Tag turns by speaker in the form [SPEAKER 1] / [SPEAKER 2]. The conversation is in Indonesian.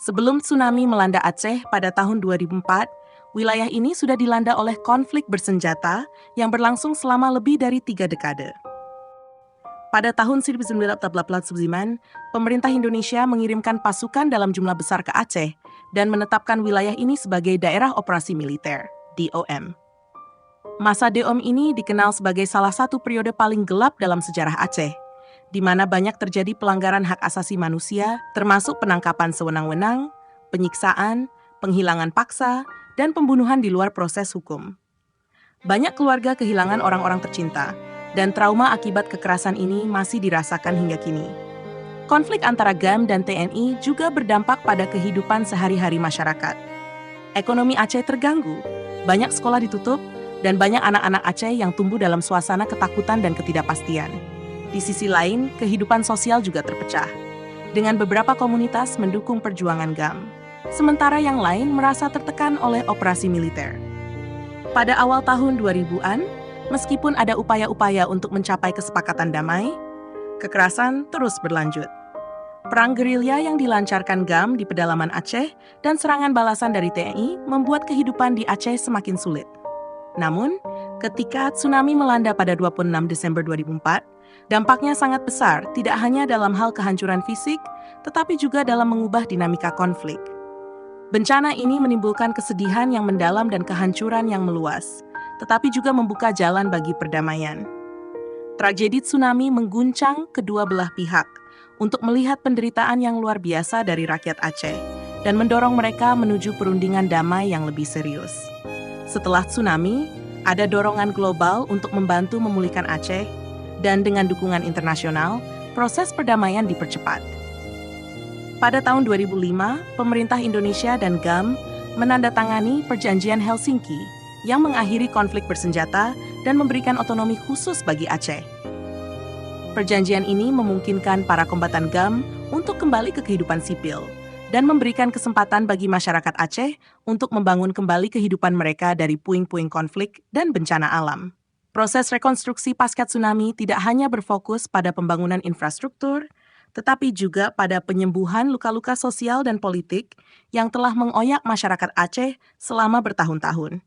[SPEAKER 1] Sebelum tsunami melanda Aceh pada tahun 2004, wilayah ini sudah dilanda oleh konflik bersenjata yang berlangsung selama lebih dari 3 dekade. Pada tahun 1989, pemerintah Indonesia mengirimkan pasukan dalam jumlah besar ke Aceh dan menetapkan wilayah ini sebagai daerah operasi militer, DOM. Masa DOM ini dikenal sebagai salah satu periode paling gelap dalam sejarah Aceh, di mana banyak terjadi pelanggaran hak asasi manusia, termasuk penangkapan sewenang-wenang, penyiksaan, penghilangan paksa, dan pembunuhan di luar proses hukum. Banyak keluarga kehilangan orang-orang tercinta, dan trauma akibat kekerasan ini masih dirasakan hingga kini. Konflik antara GAM dan TNI juga berdampak pada kehidupan sehari-hari masyarakat. Ekonomi Aceh terganggu, banyak sekolah ditutup, dan banyak anak-anak Aceh yang tumbuh dalam suasana ketakutan dan ketidakpastian. Di sisi lain, kehidupan sosial juga terpecah, dengan beberapa komunitas mendukung perjuangan GAM, sementara yang lain merasa tertekan oleh operasi militer. Pada awal tahun 2000-an, meskipun ada upaya-upaya untuk mencapai kesepakatan damai, kekerasan terus berlanjut. Perang gerilya yang dilancarkan GAM di pedalaman Aceh dan serangan balasan dari TNI membuat kehidupan di Aceh semakin sulit. Namun, ketika tsunami melanda pada 26 Desember 2004, dampaknya sangat besar tidak hanya dalam hal kehancuran fisik, tetapi juga dalam mengubah dinamika konflik. Bencana ini menimbulkan kesedihan yang mendalam dan kehancuran yang meluas, tetapi juga membuka jalan bagi perdamaian. Tragedi tsunami mengguncang kedua belah pihak untuk melihat penderitaan yang luar biasa dari rakyat Aceh dan mendorong mereka menuju perundingan damai yang lebih serius. Setelah tsunami, ada dorongan global untuk membantu memulihkan Aceh, dan dengan dukungan internasional, proses perdamaian dipercepat. Pada tahun 2005, pemerintah Indonesia dan GAM menandatangani Perjanjian Helsinki yang mengakhiri konflik bersenjata dan memberikan otonomi khusus bagi Aceh. Perjanjian ini memungkinkan para kombatan GAM untuk kembali ke kehidupan sipil dan memberikan kesempatan bagi masyarakat Aceh untuk membangun kembali kehidupan mereka dari puing-puing konflik dan bencana alam. Proses rekonstruksi pasca tsunami tidak hanya berfokus pada pembangunan infrastruktur, tetapi juga pada penyembuhan luka-luka sosial dan politik yang telah mengoyak masyarakat Aceh selama bertahun-tahun.